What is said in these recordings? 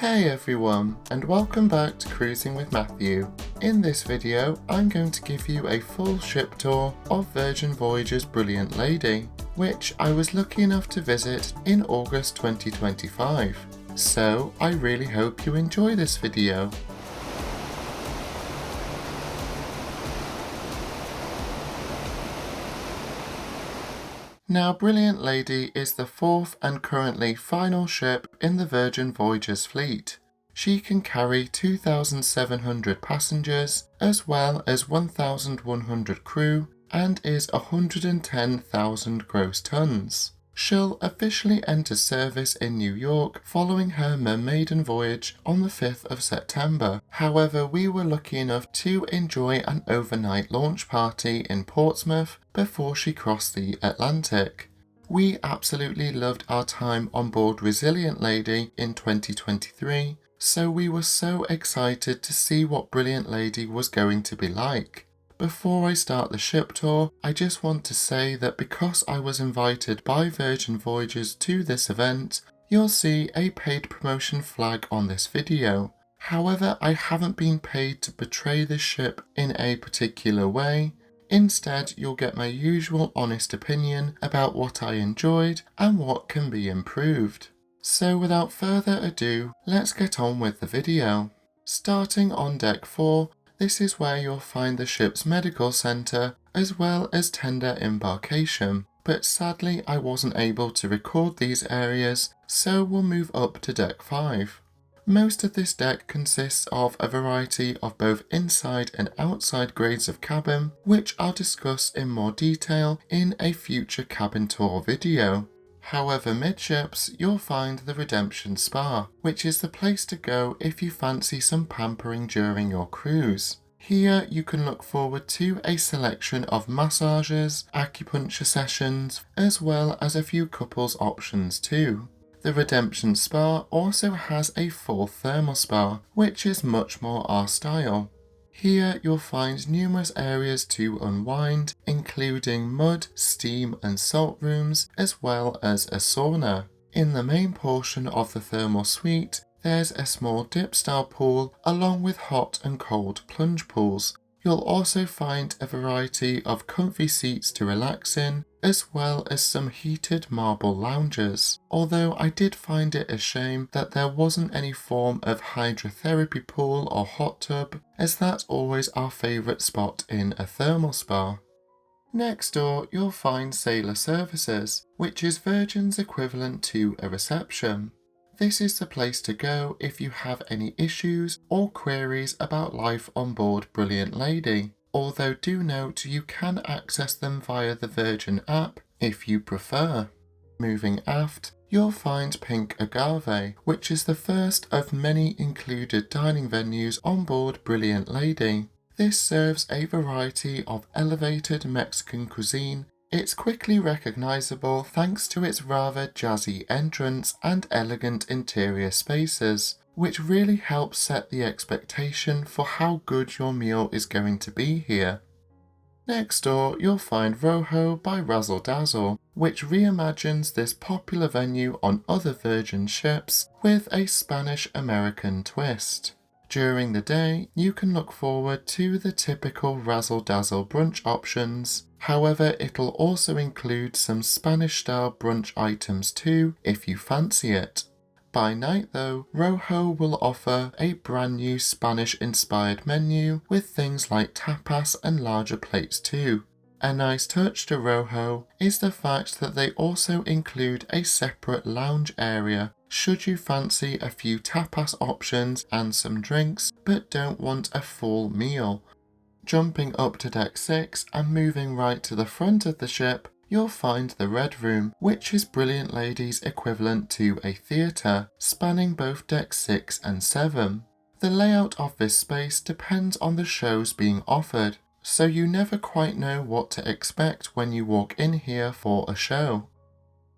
Hey everyone, and welcome back to Cruising with Matthew. In this video, I'm going to give you a full ship tour of Virgin Voyages' Brilliant Lady, which I was lucky enough to visit in August 2025. So I really hope you enjoy this video. Now, Brilliant Lady is the fourth and currently final ship in the Virgin Voyages fleet. She can carry 2,700 passengers as well as 1,100 crew and is 110,000 gross tons. She'll officially enter service in New York following her maiden voyage on the 5th of September. However, we were lucky enough to enjoy an overnight launch party in Portsmouth before she crossed the Atlantic. We absolutely loved our time on board Resilient Lady in 2023, so we were so excited to see what Brilliant Lady was going to be like. Before I start the ship tour, I just want to say that because I was invited by Virgin Voyages to this event, you'll see a paid promotion flag on this video. However, I haven't been paid to portray this ship in a particular way. Instead, you'll get my usual honest opinion about what I enjoyed and what can be improved. So without further ado, let's get on with the video. Starting on deck 4, this is where you'll find the ship's medical centre as well as tender embarkation, but sadly I wasn't able to record these areas, so we'll move up to deck 5. Most of this deck consists of a variety of both inside and outside grades of cabin, which I'll discuss in more detail in a future cabin tour video. However, midships, you'll find the Redemption Spa, which is the place to go if you fancy some pampering during your cruise. Here you can look forward to a selection of massages, acupuncture sessions, as well as a few couples options too. The Redemption Spa also has a full thermal spa, which is much more our style. Here you'll find numerous areas to unwind, including mud, steam and salt rooms, as well as a sauna. In the main portion of the thermal suite, there's a small dip-style pool along with hot and cold plunge pools. You'll also find a variety of comfy seats to relax in, as well as some heated marble lounges, although I did find it a shame that there wasn't any form of hydrotherapy pool or hot tub, as that's always our favourite spot in a thermal spa. Next door you'll find Sailor Services, which is Virgin's equivalent to a reception. This is the place to go if you have any issues or queries about life on board Brilliant Lady, although do note you can access them via the Virgin app if you prefer. Moving aft, you'll find Pink Agave, which is the first of many included dining venues on board Brilliant Lady. This serves a variety of elevated Mexican cuisine. It's quickly recognisable thanks to its rather jazzy entrance and elegant interior spaces, which really helps set the expectation for how good your meal is going to be here. Next door you'll find Rojo by Razzle Dazzle, which reimagines this popular venue on other Virgin ships with a Spanish-American twist. During the day, you can look forward to the typical razzle-dazzle brunch options. However, it'll also include some Spanish-style brunch items too, if you fancy it. By night though, Rojo will offer a brand new Spanish-inspired menu with things like tapas and larger plates too. A nice touch to Rojo is the fact that they also include a separate lounge area should you fancy a few tapas options and some drinks but don't want a full meal. Jumping up to deck 6 and moving right to the front of the ship, you'll find the Red Room, which is Brilliant Lady's equivalent to a theatre, spanning both decks 6 and 7. The layout of this space depends on the shows being offered, so you never quite know what to expect when you walk in here for a show.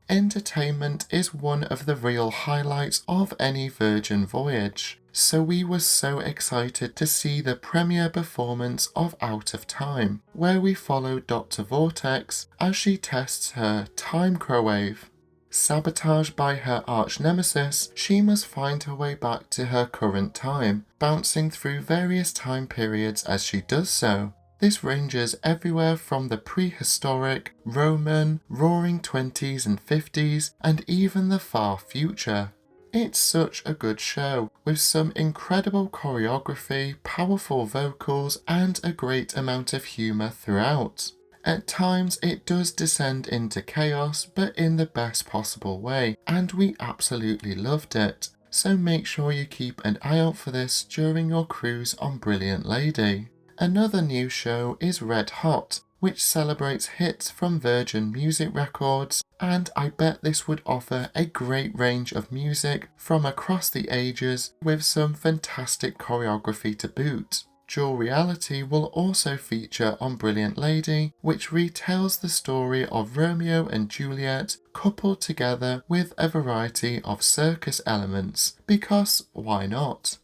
Entertainment is one of the real highlights of any Virgin voyage, so we were so excited to see the premiere performance of Out of Time, where we follow Dr. Vortex as she tests her time crowave. Sabotaged by her arch nemesis, she must find her way back to her current time, bouncing through various time periods as she does so. This ranges everywhere from the prehistoric, Roman, roaring 20s and 50s, and even the far future. It's such a good show, with some incredible choreography, powerful vocals, and a great amount of humour throughout. At times it does descend into chaos, but in the best possible way, and we absolutely loved it. So make sure you keep an eye out for this during your cruise on Brilliant Lady. Another new show is Red Hot, which celebrates hits from Virgin Music Records, and I bet this would offer a great range of music from across the ages with some fantastic choreography to boot. Dual Reality will also feature on Brilliant Lady, which retells the story of Romeo and Juliet coupled together with a variety of circus elements, because why not?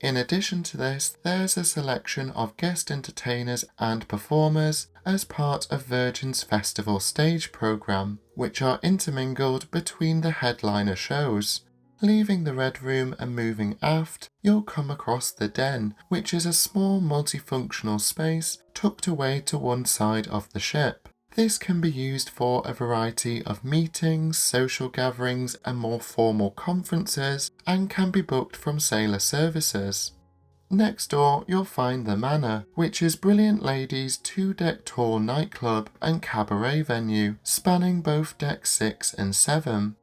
In addition to this, there's a selection of guest entertainers and performers as part of Virgin's festival stage programme, which are intermingled between the headliner shows. Leaving the Red Room and moving aft, you'll come across the Den, which is a small multifunctional space tucked away to one side of the ship. This can be used for a variety of meetings, social gatherings and more formal conferences, and can be booked from sailor services. Next door you'll find the Manor, which is Brilliant Lady's 2-deck tour nightclub and cabaret venue, spanning both decks 6 and 7.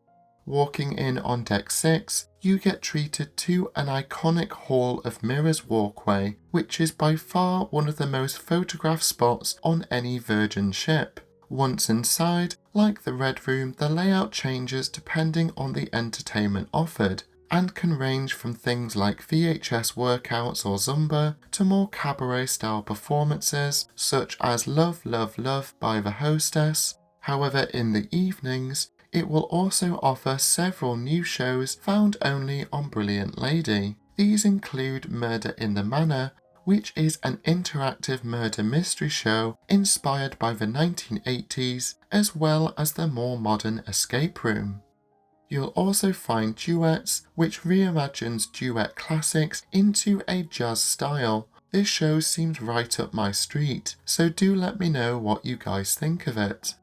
Walking in on deck 6, you get treated to an iconic Hall of Mirrors walkway, which is by far one of the most photographed spots on any Virgin ship. Once inside, like the Red Room, the layout changes depending on the entertainment offered, and can range from things like VHS workouts or Zumba to more cabaret-style performances such as Love, Love, Love by the hostess. However, in the evenings, it will also offer several new shows found only on Brilliant Lady. These include Murder in the Manor, which is an interactive murder mystery show inspired by the 1980s, as well as the more modern escape room. You'll also find Duets, which reimagines duet classics into a jazz style. This show seems right up my street, so do let me know what you guys think of it.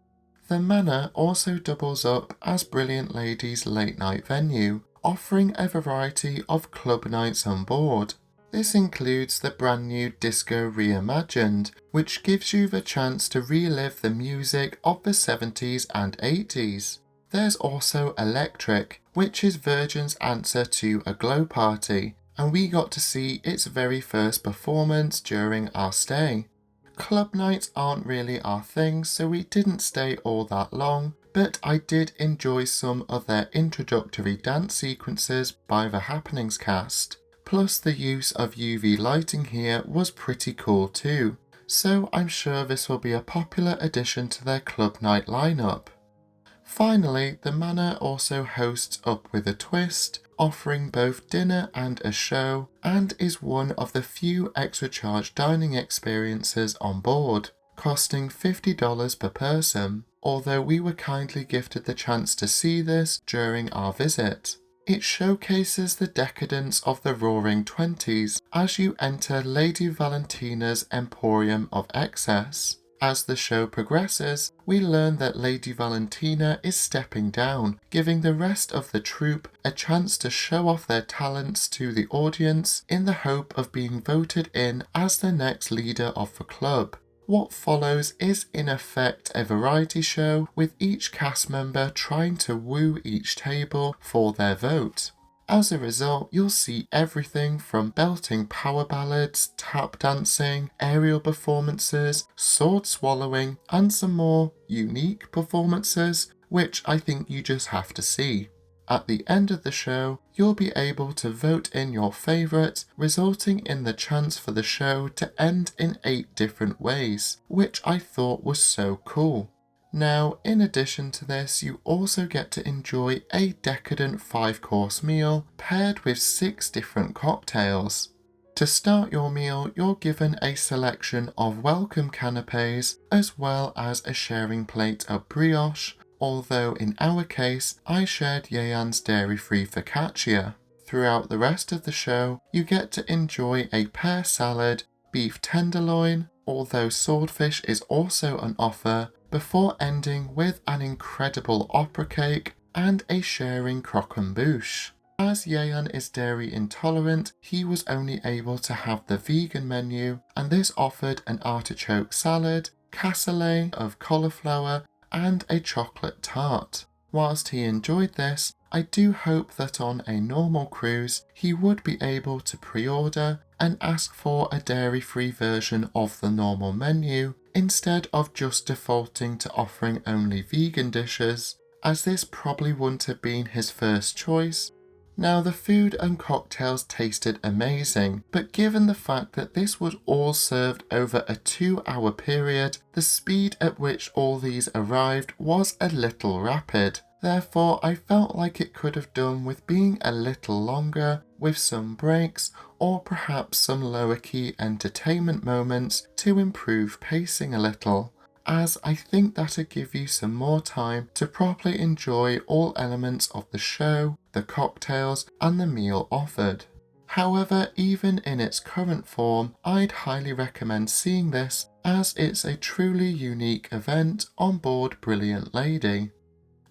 The Manor also doubles up as Brilliant Lady's late night venue, offering a variety of club nights on board. This includes the brand new Disco Reimagined, which gives you the chance to relive the music of the 70s and 80s. There's also Electric, which is Virgin's answer to a glow party, and we got to see its very first performance during our stay. Club nights aren't really our thing, so we didn't stay all that long, but I did enjoy some of their introductory dance sequences by the Happenings cast. Plus the use of UV lighting here was pretty cool too, so I'm sure this will be a popular addition to their club night lineup. Finally, the Manor also hosts Up With a Twist, offering both dinner and a show, and is one of the few extra charge dining experiences on board, costing $50 per person, although we were kindly gifted the chance to see this during our visit. It showcases the decadence of the Roaring Twenties as you enter Lady Valentina's Emporium of Excess. As the show progresses, we learn that Lady Valentina is stepping down, giving the rest of the troupe a chance to show off their talents to the audience in the hope of being voted in as the next leader of the club. What follows is in effect a variety show, with each cast member trying to woo each table for their vote. As a result, you'll see everything from belting power ballads, tap dancing, aerial performances, sword swallowing, and some more unique performances, which I think you just have to see. At the end of the show, you'll be able to vote in your favourite, resulting in the chance for the show to end in 8 different ways, which I thought was so cool. Now, in addition to this, you also get to enjoy a decadent 5-course meal paired with 6 different cocktails. To start your meal, you're given a selection of welcome canapes as well as a sharing plate of brioche, although in our case I shared Yean's dairy-free focaccia. Throughout the rest of the show, you get to enjoy a pear salad, beef tenderloin, although swordfish is also on offer, before ending with an incredible opera cake and a sharing croquembouche. As Yean is dairy intolerant, he was only able to have the vegan menu, and this offered an artichoke salad, cassoulet of cauliflower, and a chocolate tart. Whilst he enjoyed this, I do hope that on a normal cruise he would be able to pre-order and ask for a dairy-free version of the normal menu instead of just defaulting to offering only vegan dishes, as this probably wouldn't have been his first choice. Now, the food and cocktails tasted amazing, but given the fact that this was all served over a 2-hour period, the speed at which all these arrived was a little rapid. Therefore, I felt like it could have done with being a little longer, with some breaks, or perhaps some lower key entertainment moments to improve pacing a little, as I think that'd give you some more time to properly enjoy all elements of the show, the cocktails, and the meal offered. However, even in its current form, I'd highly recommend seeing this, as it's a truly unique event on board Brilliant Lady.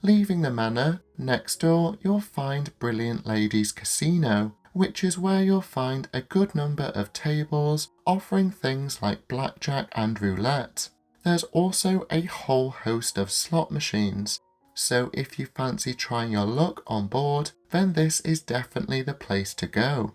Leaving the manor, next door you'll find Brilliant Lady's Casino, which is where you'll find a good number of tables offering things like blackjack and roulette. There's also a whole host of slot machines, so if you fancy trying your luck on board, then this is definitely the place to go.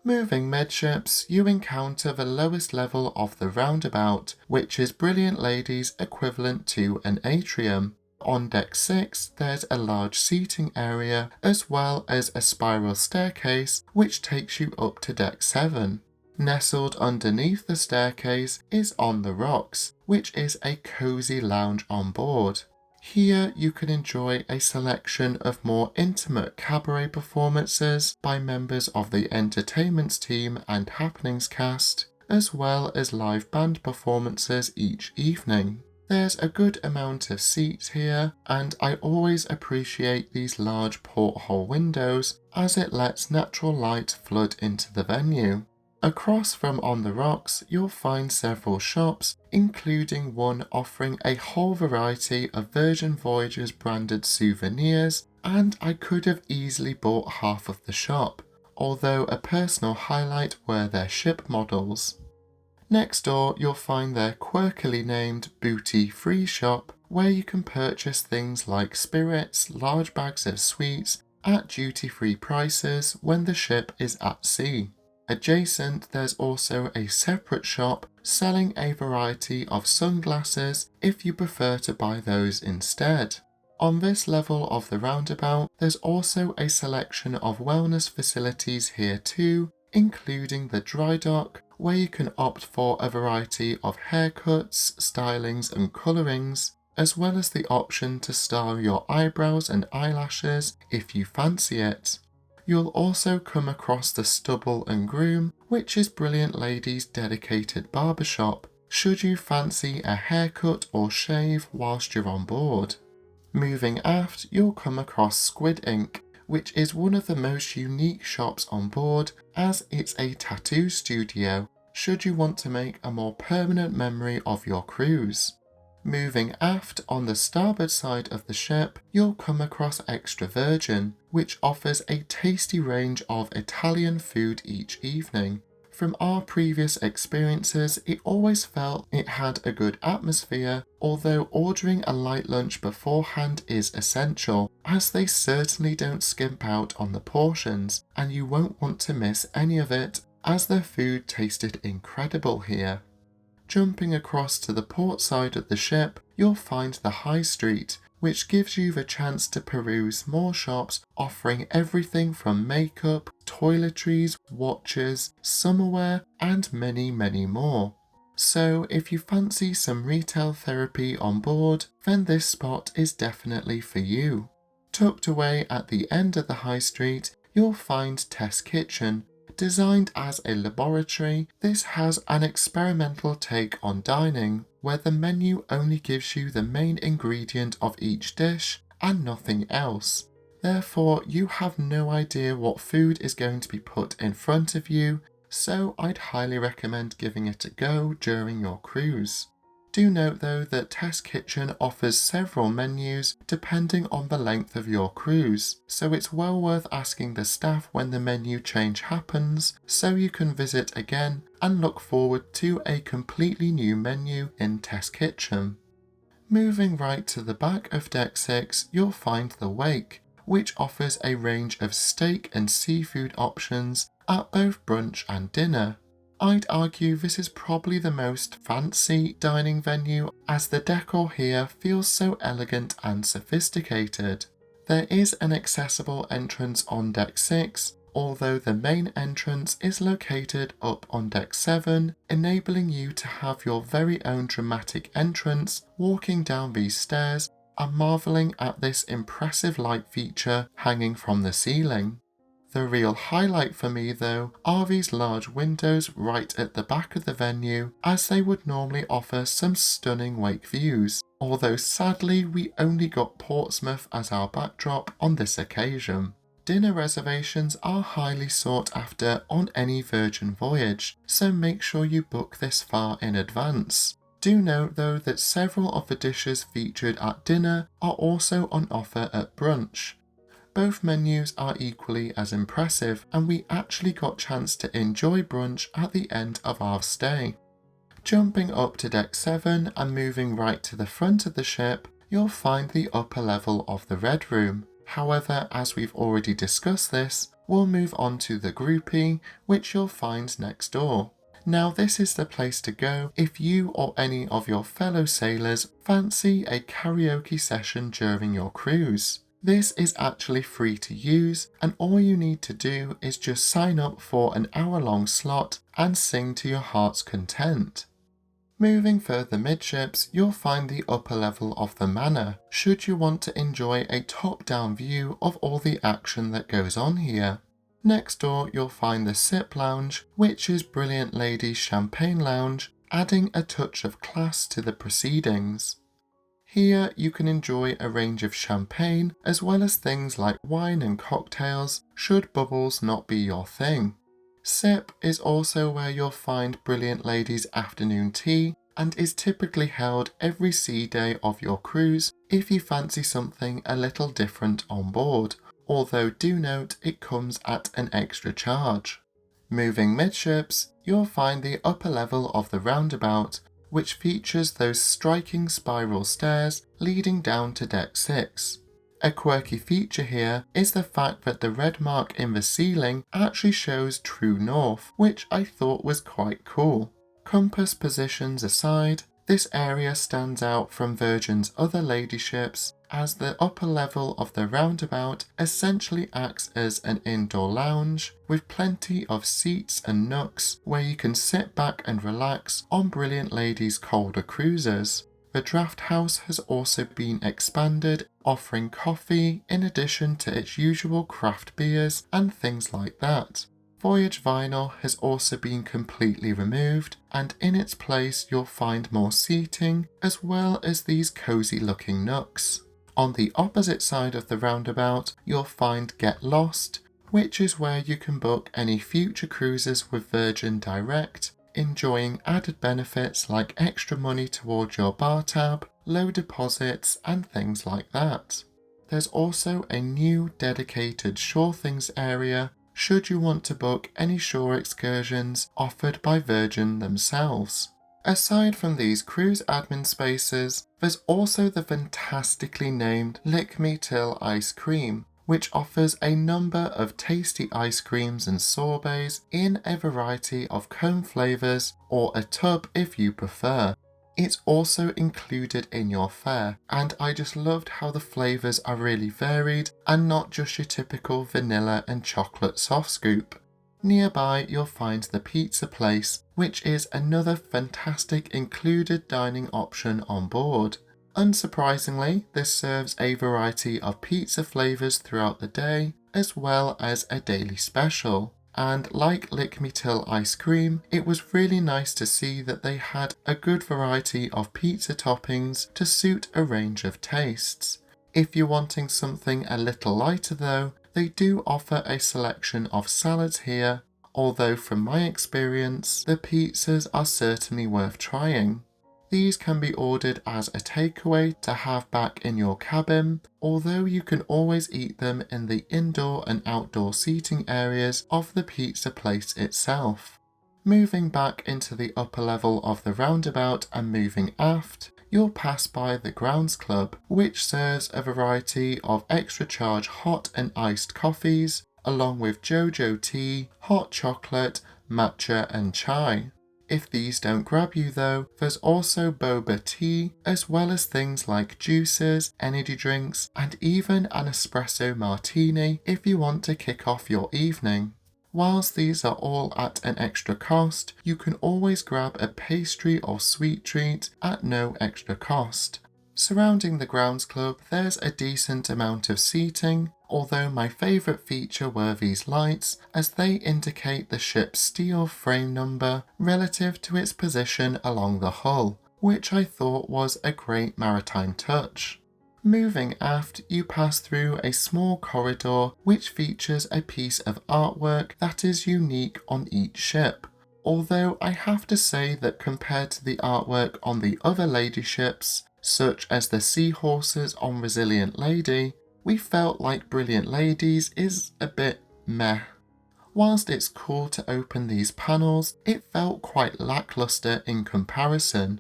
Moving midships, you encounter the lowest level of the roundabout, which is Brilliant Lady's equivalent to an atrium. On deck 6, there's a large seating area as well as a spiral staircase which takes you up to deck 7. Nestled underneath the staircase is On the Rocks, which is a cozy lounge on board. Here you can enjoy a selection of more intimate cabaret performances by members of the entertainments team and happenings cast, as well as live band performances each evening. There's a good amount of seats here, and I always appreciate these large porthole windows as it lets natural light flood into the venue. Across from On the Rocks, you'll find several shops, including one offering a whole variety of Virgin Voyages branded souvenirs, and I could have easily bought half of the shop, although a personal highlight were their ship models. Next door, you'll find their quirkily named Booty Free shop, where you can purchase things like spirits, large bags of sweets, at duty-free prices when the ship is at sea. Adjacent, there's also a separate shop selling a variety of sunglasses if you prefer to buy those instead. On this level of the roundabout, there's also a selection of wellness facilities here too, including the dry dock, where you can opt for a variety of haircuts, stylings and colourings, as well as the option to style your eyebrows and eyelashes if you fancy it. You'll also come across the Stubble and Groom, which is Brilliant Lady's dedicated barbershop, should you fancy a haircut or shave whilst you're on board. Moving aft, you'll come across Squid Ink, which is one of the most unique shops on board, as it's a tattoo studio, should you want to make a more permanent memory of your cruise. Moving aft on the starboard side of the ship, you'll come across Extra Virgin, which offers a tasty range of Italian food each evening. From our previous experiences, it always felt it had a good atmosphere, although ordering a light lunch beforehand is essential, as they certainly don't skimp out on the portions, and you won't want to miss any of it, as their food tasted incredible here. Jumping across to the port side of the ship, you'll find the High Street, which gives you the chance to peruse more shops offering everything from makeup, toiletries, watches, summerwear, and many, many more. So if you fancy some retail therapy on board, then this spot is definitely for you. Tucked away at the end of the High Street, you'll find Test Kitchen, Designed as a laboratory, this has an experimental take on dining, where the menu only gives you the main ingredient of each dish and nothing else. Therefore, you have no idea what food is going to be put in front of you, so I'd highly recommend giving it a go during your cruise. Do note though that Test Kitchen offers several menus depending on the length of your cruise, so it's well worth asking the staff when the menu change happens so you can visit again and look forward to a completely new menu in Test Kitchen. Moving right to the back of Deck 6, you'll find the Wake, which offers a range of steak and seafood options at both brunch and dinner. I'd argue this is probably the most fancy dining venue, as the decor here feels so elegant and sophisticated. There is an accessible entrance on Deck 6, although the main entrance is located up on Deck 7, enabling you to have your very own dramatic entrance walking down these stairs and marvelling at this impressive light feature hanging from the ceiling. The real highlight for me though are these large windows right at the back of the venue, as they would normally offer some stunning wake views, although sadly we only got Portsmouth as our backdrop on this occasion. Dinner reservations are highly sought after on any Virgin voyage, so make sure you book this far in advance. Do note though that several of the dishes featured at dinner are also on offer at brunch. Both menus are equally as impressive, and we actually got chance to enjoy brunch at the end of our stay. Jumping up to Deck 7 and moving right to the front of the ship, you'll find the upper level of the Red Room. However, as we've already discussed this, we'll move on to the Groupie, which you'll find next door. Now this is the place to go if you or any of your fellow sailors fancy a karaoke session during your cruise. This is actually free to use, and all you need to do is just sign up for an hour-long slot and sing to your heart's content. Moving further midships, you'll find the upper level of the Manor, should you want to enjoy a top-down view of all the action that goes on here. Next door, you'll find the Sip Lounge, which is Brilliant Lady's champagne lounge, adding a touch of class to the proceedings. Here you can enjoy a range of champagne as well as things like wine and cocktails, should bubbles not be your thing. Sip is also where you'll find Brilliant Lady's afternoon tea, and is typically held every sea day of your cruise if you fancy something a little different on board, although do note it comes at an extra charge. Moving midships, you'll find the upper level of the Roundabout, which features those striking spiral stairs leading down to Deck 6. A quirky feature here is the fact that the red mark in the ceiling actually shows true north, which I thought was quite cool. Compass positions aside, this area stands out from Virgin's other ladyships, as the upper level of the Roundabout essentially acts as an indoor lounge with plenty of seats and nooks where you can sit back and relax on Brilliant Lady's colder cruises. The draft house has also been expanded, offering coffee in addition to its usual craft beers and things like that. Voyage vinyl has also been completely removed, and in its place you'll find more seating as well as these cozy looking nooks. On the opposite side of the Roundabout, you'll find Get Lost, which is where you can book any future cruises with Virgin direct, enjoying added benefits like extra money towards your bar tab, low deposits and things like that. There's also a new dedicated Shore Things area should you want to book any shore excursions offered by Virgin themselves. Aside from these cruise admin spaces, there's also the fantastically named Lick Me Till Ice Cream, which offers a number of tasty ice creams and sorbets in a variety of cone flavours, or a tub if you prefer. It's also included in your fare, and I just loved how the flavours are really varied and not just your typical vanilla and chocolate soft scoop. Nearby you'll find the Pizza Place, which is another fantastic included dining option on board. Unsurprisingly, this serves a variety of pizza flavours throughout the day, as well as a daily special. And like Lick Me Till ice cream, it was really nice to see that they had a good variety of pizza toppings to suit a range of tastes. If you're wanting something a little lighter though, they do offer a selection of salads here, although from my experience, the pizzas are certainly worth trying. These can be ordered as a takeaway to have back in your cabin, although you can always eat them in the indoor and outdoor seating areas of the pizza place itself. Moving back into the upper level of the roundabout and moving aft, you'll pass by the Grounds Club, which serves a variety of extra charge hot and iced coffees, along with Jojo tea, hot chocolate, matcha and chai. If these don't grab you though, there's also boba tea, as well as things like juices, energy drinks, and even an espresso martini if you want to kick off your evening. Whilst these are all at an extra cost, you can always grab a pastry or sweet treat at no extra cost. Surrounding the Grounds Club, there's a decent amount of seating, although my favourite feature were these lights, as they indicate the ship's steel frame number relative to its position along the hull, which I thought was a great maritime touch. Moving aft, you pass through a small corridor which features a piece of artwork that is unique on each ship. Although I have to say that compared to the artwork on the other Ladyships, such as the seahorses on Resilient Lady, we felt like Brilliant Ladies is a bit meh. Whilst it's cool to open these panels, it felt quite lackluster in comparison.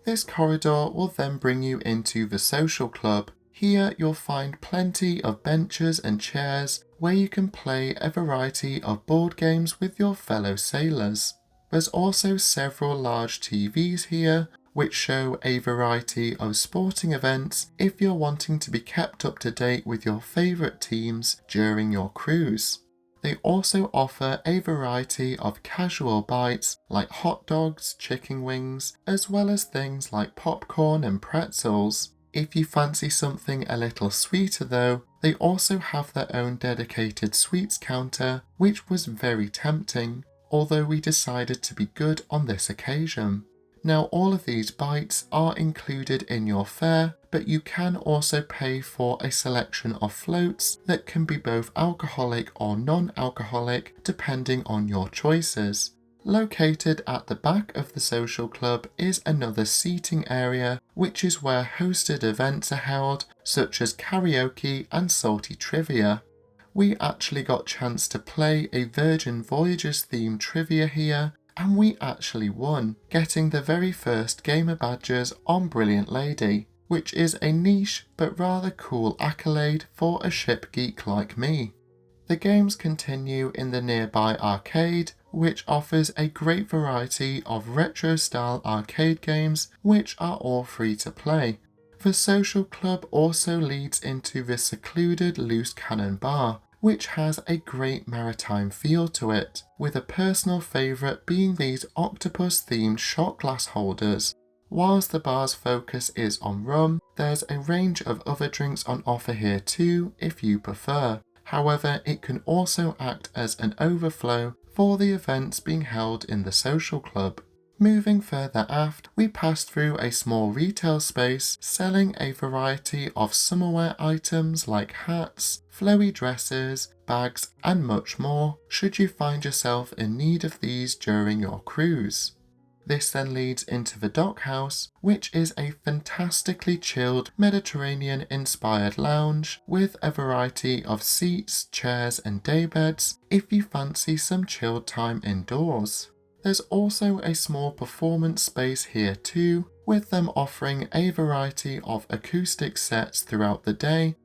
This corridor will then bring you into the social club. Here you'll find plenty of benches and chairs where you can play a variety of board games with your fellow sailors. There's also several large TVs here which show a variety of sporting events if you're wanting to be kept up to date with your favourite teams during your cruise. They also offer a variety of casual bites like hot dogs, chicken wings, as well as things like popcorn and pretzels. If you fancy something a little sweeter though, they also have their own dedicated sweets counter, which was very tempting, although we decided to be good on this occasion. Now all of these bites are included in your fare, but you can also pay for a selection of floats that can be both alcoholic or non-alcoholic depending on your choices. Located at the back of the social club is another seating area, which is where hosted events are held, such as karaoke and salty trivia. We actually got a chance to play a Virgin Voyages themed trivia here, and we actually won, getting the very first gamer badges on Brilliant Lady, which is a niche but rather cool accolade for a ship geek like me. The games continue in the nearby arcade, which offers a great variety of retro-style arcade games which are all free to play. The social club also leads into the secluded loose cannon bar, which has a great maritime feel to it, with a personal favourite being these octopus-themed shot glass holders. Whilst the bar's focus is on rum, there's a range of other drinks on offer here too if you prefer. However, it can also act as an overflow for the events being held in the social club. Moving further aft, we pass through a small retail space selling a variety of summerwear items like hats, flowy dresses, bags and much more should you find yourself in need of these during your cruise. This then leads into the dockhouse, which is a fantastically chilled Mediterranean-inspired lounge with a variety of seats, chairs and daybeds if you fancy some chilled time indoors. There's also a small performance space here too, with them offering a variety of acoustic sets throughout the day.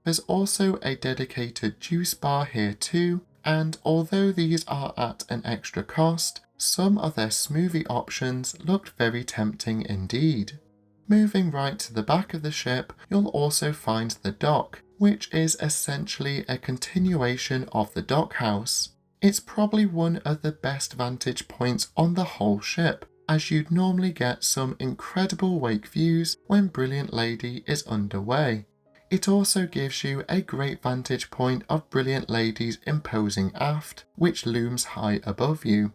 There's also a dedicated juice bar here too, and although these are at an extra cost, some of their smoothie options looked very tempting indeed. Moving right to the back of the ship, you'll also find the dock, which is essentially a continuation of the dockhouse. It's probably one of the best vantage points on the whole ship, as you'd normally get some incredible wake views when Brilliant Lady is underway. It also gives you a great vantage point of Brilliant Lady's imposing aft, which looms high above you.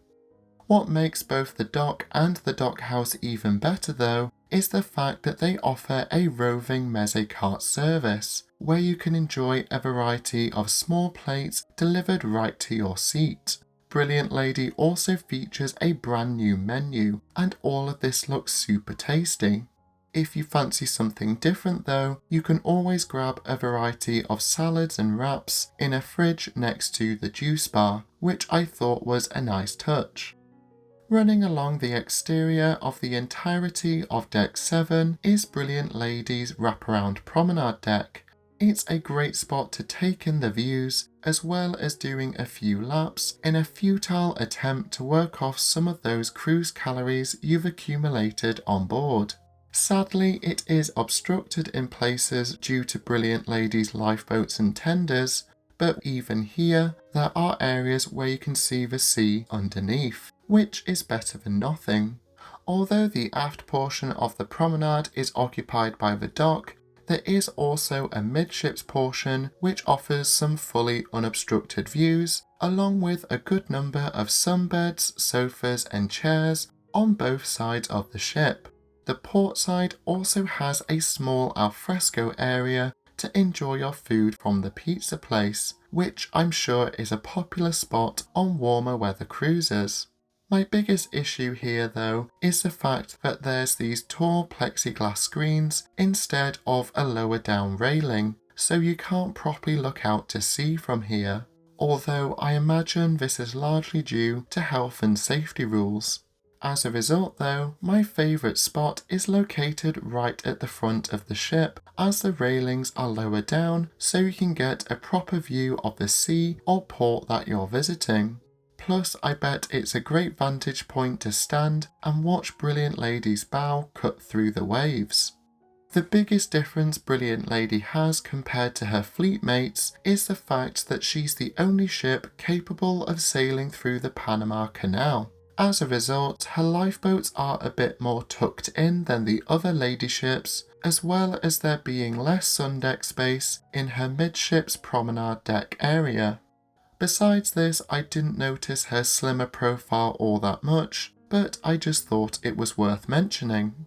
What makes both the dock and the dockhouse even better though is the fact that they offer a roving meze cart service, where you can enjoy a variety of small plates delivered right to your seat. Brilliant Lady also features a brand new menu, and all of this looks super tasty. If you fancy something different though, you can always grab a variety of salads and wraps in a fridge next to the juice bar, which I thought was a nice touch. Running along the exterior of the entirety of Deck 7 is Brilliant Lady's wraparound promenade deck. It's a great spot to take in the views, as well as doing a few laps in a futile attempt to work off some of those cruise calories you've accumulated on board. Sadly, it is obstructed in places due to Brilliant Lady's lifeboats and tenders, but even here, there are areas where you can see the sea underneath, which is better than nothing. Although the aft portion of the promenade is occupied by the dock, there is also a midships portion which offers some fully unobstructed views, along with a good number of sunbeds, sofas and chairs on both sides of the ship. The port side also has a small alfresco area to enjoy your food from the pizza place, which I'm sure is a popular spot on warmer weather cruises. My biggest issue here though is the fact that there's these tall plexiglass screens instead of a lower down railing, so you can't properly look out to sea from here, although I imagine this is largely due to health and safety rules. As a result though, my favourite spot is located right at the front of the ship, as the railings are lower down so you can get a proper view of the sea or port that you're visiting. Plus I bet it's a great vantage point to stand and watch Brilliant Lady's bow cut through the waves. The biggest difference Brilliant Lady has compared to her fleet mates is the fact that she's the only ship capable of sailing through the Panama Canal. As a result, her lifeboats are a bit more tucked in than the other ladyships, as well as there being less sundeck space in her midships promenade deck area. Besides this, I didn't notice her slimmer profile all that much, but I just thought it was worth mentioning.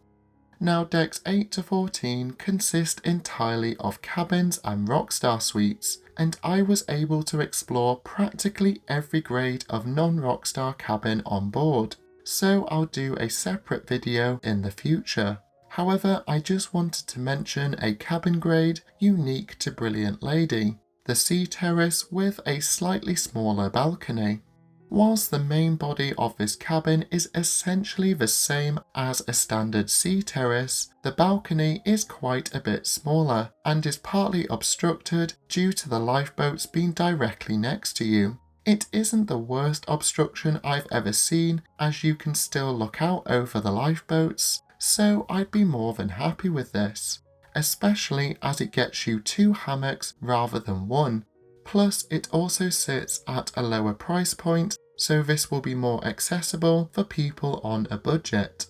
Now decks 8 to 14 consist entirely of cabins and Rockstar suites, and I was able to explore practically every grade of non-Rockstar cabin on board, so I'll do a separate video in the future. However, I just wanted to mention a cabin grade unique to Brilliant Lady, the Sea Terrace with a slightly smaller balcony. Whilst the main body of this cabin is essentially the same as a standard sea terrace, the balcony is quite a bit smaller and is partly obstructed due to the lifeboats being directly next to you. It isn't the worst obstruction I've ever seen, as you can still look out over the lifeboats, so I'd be more than happy with this, especially as it gets you 2 hammocks rather than 1. Plus, it also sits at a lower price point, so this will be more accessible for people on a budget.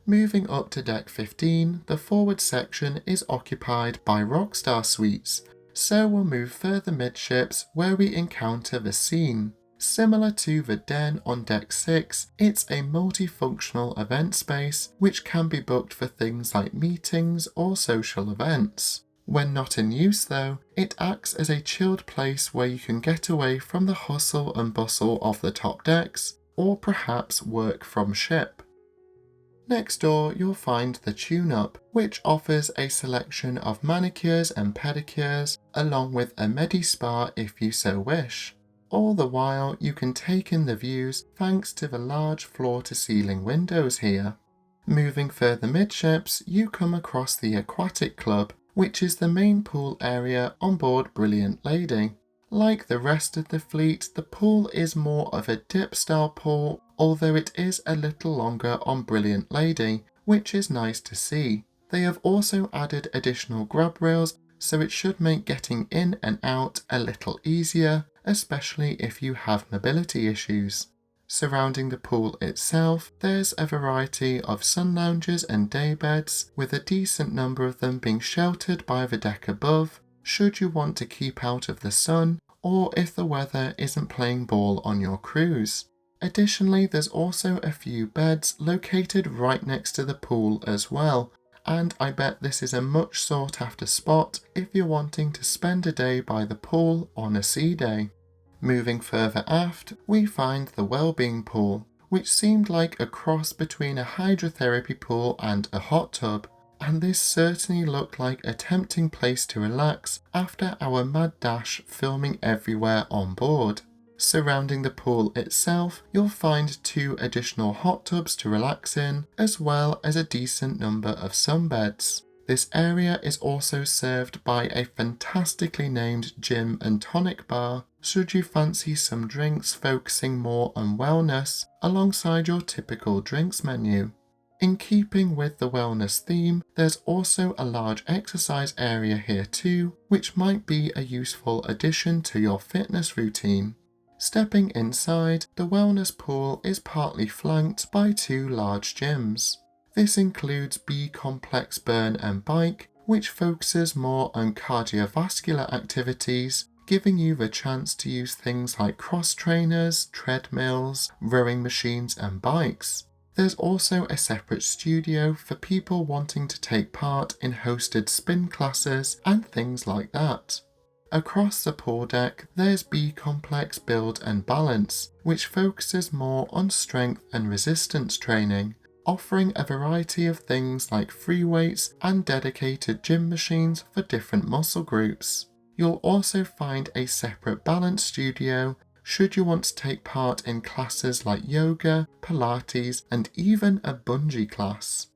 Moving up to deck 15, the forward section is occupied by Rockstar suites, so we'll move further midships where we encounter the scene. Similar to the den on deck 6, it's a multifunctional event space which can be booked for things like meetings or social events. When not in use though, it acts as a chilled place where you can get away from the hustle and bustle of the top decks, or perhaps work from ship. Next door you'll find the tune-up, which offers a selection of manicures and pedicures, along with a medi-spa if you so wish. All the while you can take in the views thanks to the large floor-to-ceiling windows here. Moving further midships, you come across the Aquatic Club, which is the main pool area on board Brilliant Lady. Like the rest of the fleet, the pool is more of a dip style pool, although it is a little longer on Brilliant Lady, which is nice to see. They have also added additional grab rails, so it should make getting in and out a little easier, especially if you have mobility issues. Surrounding the pool itself, there's a variety of sun lounges and day beds, with a decent number of them being sheltered by the deck above, should you want to keep out of the sun, or if the weather isn't playing ball on your cruise. Additionally, there's also a few beds located right next to the pool as well, and I bet this is a much sought after spot if you're wanting to spend a day by the pool on a sea day. Moving further aft, we find the Wellbeing Pool, which seemed like a cross between a hydrotherapy pool and a hot tub, and this certainly looked like a tempting place to relax after our mad dash filming everywhere on board. Surrounding the pool itself, you'll find 2 additional hot tubs to relax in, as well as a decent number of sunbeds. This area is also served by a fantastically named gym and tonic bar, should you fancy some drinks focusing more on wellness alongside your typical drinks menu. In keeping with the wellness theme, there's also a large exercise area here too, which might be a useful addition to your fitness routine. Stepping inside, the wellness pool is partly flanked by 2 large gyms. This includes B Complex Burn and Bike, which focuses more on cardiovascular activities, giving you the chance to use things like cross trainers, treadmills, rowing machines and bikes. There's also a separate studio for people wanting to take part in hosted spin classes and things like that. Across the pool deck, there's B Complex Build and Balance, which focuses more on strength and resistance training, offering a variety of things like free weights and dedicated gym machines for different muscle groups. You'll also find a separate balance studio should you want to take part in classes like yoga, Pilates, and even a bungee class.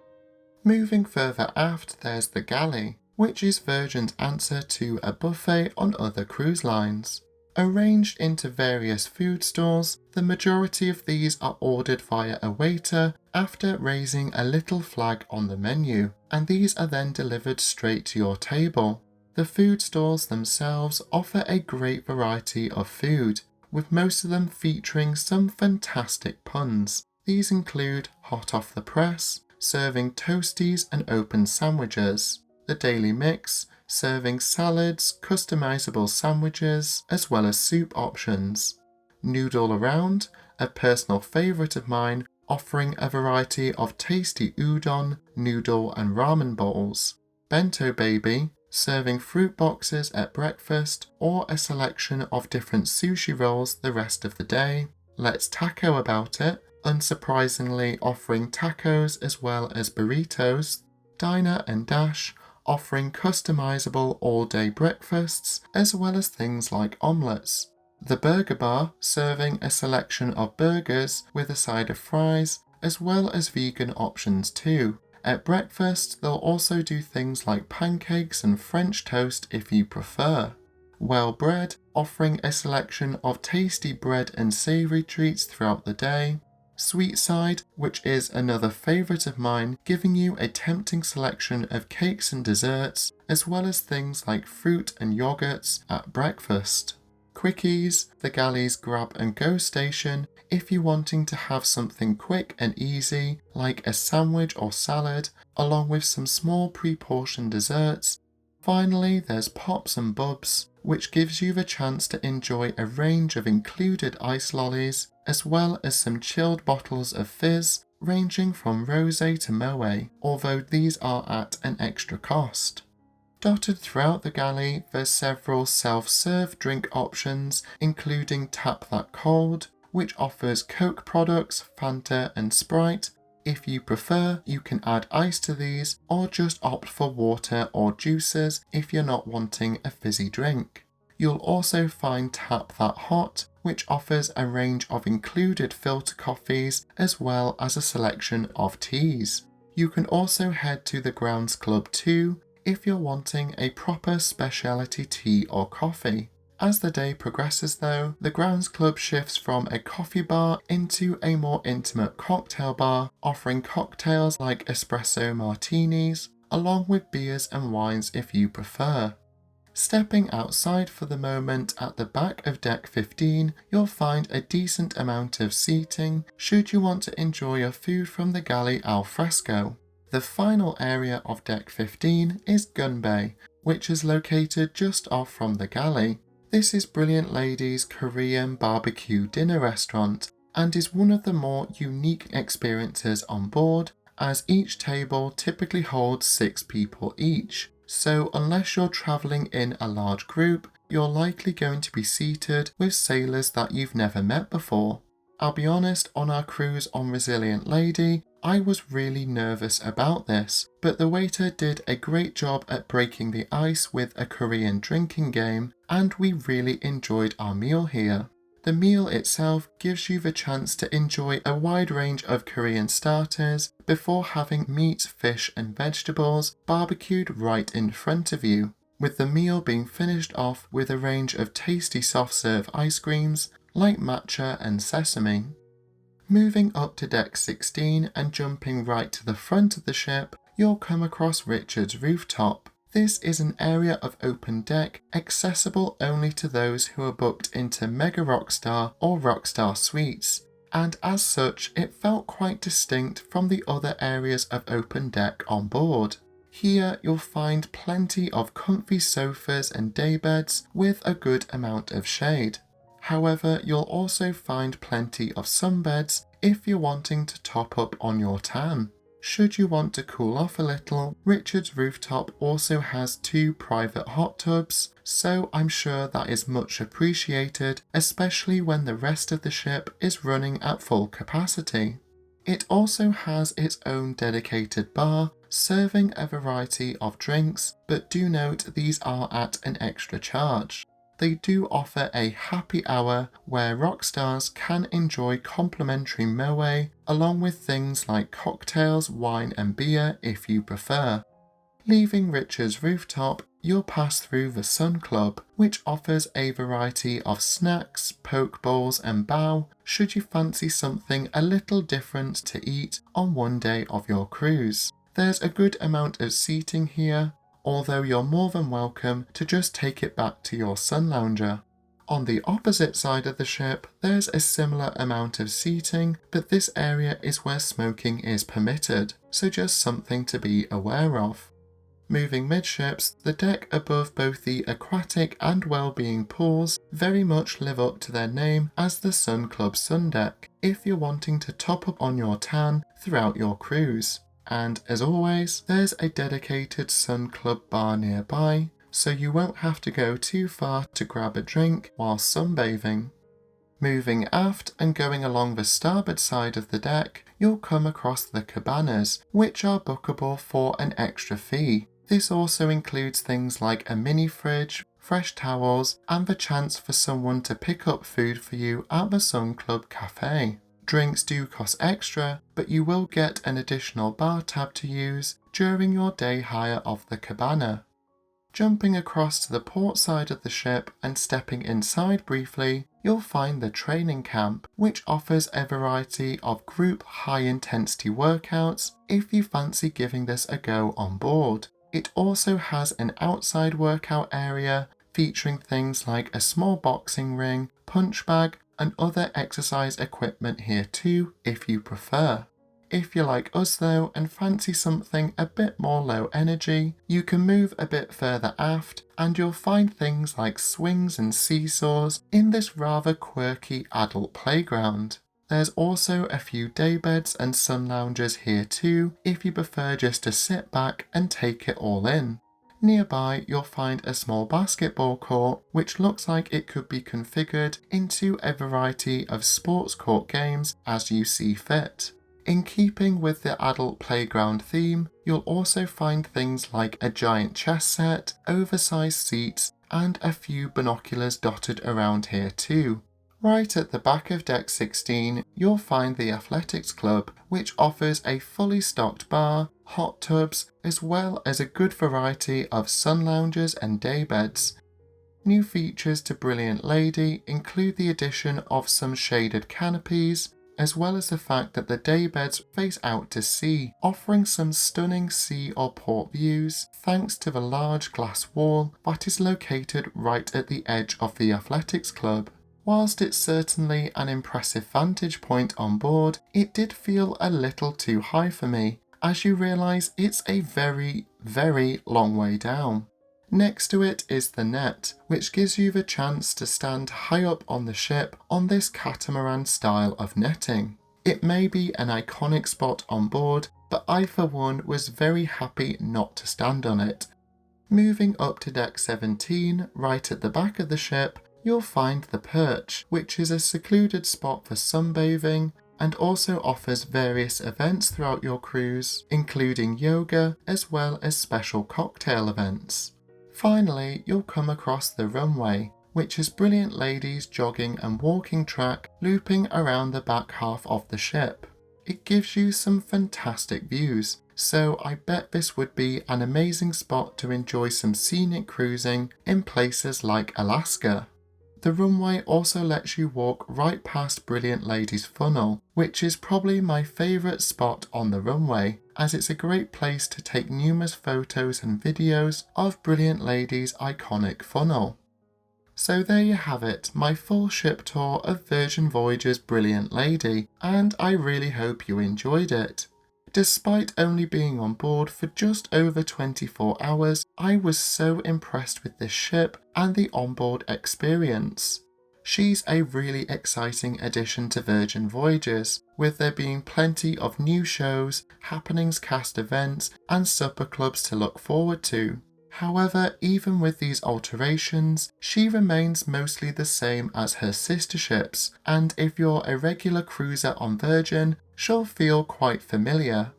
Moving further aft, there's the Galley, which is Virgin's answer to a buffet on other cruise lines. Arranged into various food stalls, the majority of these are ordered via a waiter after raising a little flag on the menu, and these are then delivered straight to your table. The food stalls themselves offer a great variety of food, with most of them featuring some fantastic puns. These include hot off the press, serving toasties and open sandwiches, the Daily Mix, serving salads, customizable sandwiches, as well as soup options. Noodle Around, a personal favourite of mine, offering a variety of tasty udon, noodle and ramen bowls. Bento Baby, serving fruit boxes at breakfast or a selection of different sushi rolls the rest of the day. Let's Taco About It, unsurprisingly offering tacos as well as burritos. Diner and Dash, offering customizable all-day breakfasts as well as things like omelettes. The Burger Bar, serving a selection of burgers with a side of fries as well as vegan options too. At breakfast, they'll also do things like pancakes and French toast if you prefer. Well Bread, offering a selection of tasty bread and savoury treats throughout the day. Sweet Side, which is another favourite of mine, giving you a tempting selection of cakes and desserts, as well as things like fruit and yogurts at breakfast. Quickies, the Galley's grab and go station, if you're wanting to have something quick and easy, like a sandwich or salad, along with some small pre-portioned desserts. Finally, there's Pops and Bubs, which gives you the chance to enjoy a range of included ice lollies, as well as some chilled bottles of fizz, ranging from rosé to moët, although these are at an extra cost. Dotted throughout the galley, there's several self-serve drink options, including Tap That Cold, which offers Coke products, Fanta and Sprite. If you prefer, you can add ice to these, or just opt for water or juices if you're not wanting a fizzy drink. You'll also find Tap That Hot, which offers a range of included filter coffees as well as a selection of teas. You can also head to the Grounds Club too, if you're wanting a proper specialty tea or coffee. As the day progresses though, the Grounds Club shifts from a coffee bar into a more intimate cocktail bar, offering cocktails like espresso martinis, along with beers and wines if you prefer. Stepping outside for the moment at the back of Deck 15, you'll find a decent amount of seating should you want to enjoy your food from the galley al fresco. The final area of Deck 15 is Gunbae, which is located just off from the galley. This is Brilliant Lady's Korean barbecue dinner restaurant and is one of the more unique experiences on board, as each table typically holds 6 people each. So unless you're travelling in a large group, you're likely going to be seated with sailors that you've never met before. I'll be honest, on our cruise on Resilient Lady, I was really nervous about this, but the waiter did a great job at breaking the ice with a Korean drinking game, and we really enjoyed our meal here. The meal itself gives you the chance to enjoy a wide range of Korean starters before having meat, fish and vegetables barbecued right in front of you, with the meal being finished off with a range of tasty soft serve ice creams like matcha and sesame. Moving up to Deck 16 and jumping right to the front of the ship, you'll come across Richard's rooftop. This is an area of open deck accessible only to those who are booked into Mega Rockstar or Rockstar Suites, and as such it felt quite distinct from the other areas of open deck on board. Here you'll find plenty of comfy sofas and daybeds with a good amount of shade. However, you'll also find plenty of sunbeds if you're wanting to top up on your tan. Should you want to cool off a little, Richard's rooftop also has 2 private hot tubs, so I'm sure that is much appreciated, especially when the rest of the ship is running at full capacity. It also has its own dedicated bar, serving a variety of drinks, but do note these are at an extra charge. They do offer a happy hour where rock stars can enjoy complimentary moe along with things like cocktails, wine and beer if you prefer. Leaving Richard's rooftop, you'll pass through the Sun Club, which offers a variety of snacks, poke bowls and bao should you fancy something a little different to eat on one day of your cruise. There's a good amount of seating here, although you're more than welcome to just take it back to your sun lounger. On the opposite side of the ship, there's a similar amount of seating, but this area is where smoking is permitted, so just something to be aware of. Moving midships, the deck above both the aquatic and well-being pools very much live up to their name as the Sun Club Sun Deck, if you're wanting to top up on your tan throughout your cruise. And as always, there's a dedicated Sun Club bar nearby, so you won't have to go too far to grab a drink while sunbathing. Moving aft and going along the starboard side of the deck, you'll come across the cabanas, which are bookable for an extra fee. This also includes things like a mini fridge, fresh towels, and the chance for someone to pick up food for you at the Sun Club Cafe. Drinks do cost extra, but you will get an additional bar tab to use during your day hire of the cabana. Jumping across to the port side of the ship and stepping inside briefly, you'll find the training camp, which offers a variety of group high-intensity workouts if you fancy giving this a go on board. It also has an outside workout area featuring things like a small boxing ring, punch bag, and other exercise equipment here too if you prefer. If you're like us though and fancy something a bit more low energy, you can move a bit further aft and you'll find things like swings and seesaws in this rather quirky adult playground. There's also a few daybeds and sun loungers here too if you prefer just to sit back and take it all in. Nearby, you'll find a small basketball court, which looks like it could be configured into a variety of sports court games as you see fit. In keeping with the adult playground theme, you'll also find things like a giant chess set, oversized seats, and a few binoculars dotted around here too. Right at the back of Deck 16, you'll find the Athletics Club, which offers a fully stocked bar, hot tubs, as well as a good variety of sun loungers and daybeds. New features to Brilliant Lady include the addition of some shaded canopies, as well as the fact that the daybeds face out to sea, offering some stunning sea or port views thanks to the large glass wall that is located right at the edge of the athletics club. Whilst it's certainly an impressive vantage point on board, it did feel a little too high for me, as you realise it's a very, very long way down. Next to it is the net, which gives you the chance to stand high up on the ship on this catamaran style of netting. It may be an iconic spot on board, but I for one was very happy not to stand on it. Moving up to deck 17, right at the back of the ship, you'll find the perch, which is a secluded spot for sunbathing and also offers various events throughout your cruise, including yoga as well as special cocktail events. Finally, you'll come across the runway, which is brilliant ladies jogging and walking track looping around the back half of the ship. It gives you some fantastic views, so I bet this would be an amazing spot to enjoy some scenic cruising in places like Alaska. The runway also lets you walk right past Brilliant Lady's funnel, which is probably my favourite spot on the runway, as it's a great place to take numerous photos and videos of Brilliant Lady's iconic funnel. So there you have it, my full ship tour of Virgin Voyages' Brilliant Lady, and I really hope you enjoyed it. Despite only being on board for just over 24 hours, I was so impressed with this ship and the onboard experience. She's a really exciting addition to Virgin Voyages, with there being plenty of new shows, happenings, cast events, and supper clubs to look forward to. However, even with these alterations, she remains mostly the same as her sister ships, and if you're a regular cruiser on Virgin, she'll feel quite familiar.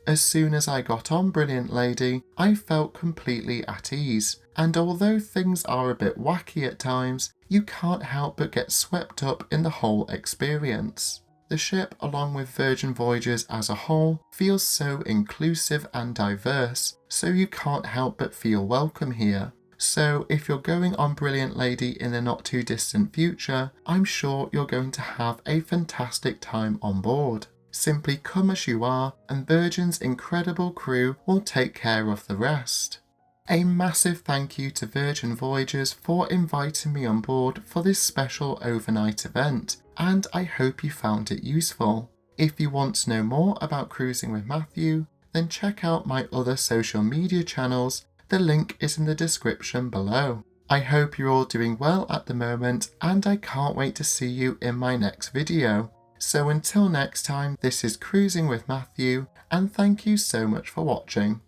As soon as I got on Brilliant Lady, I felt completely at ease, and although things are a bit wacky at times, you can't help but get swept up in the whole experience. The ship, along with Virgin Voyages as a whole, feels so inclusive and diverse, so you can't help but feel welcome here. So if you're going on Brilliant Lady in the not too distant future, I'm sure you're going to have a fantastic time on board. Simply come as you are, and Virgin's incredible crew will take care of the rest. A massive thank you to Virgin Voyages for inviting me on board for this special overnight event, and I hope you found it useful. If you want to know more about cruising with Matthew, then check out my other social media channels. The link is in the description below. I hope you're all doing well at the moment, and I can't wait to see you in my next video. So until next time, this is Cruising with Matthew, and thank you so much for watching.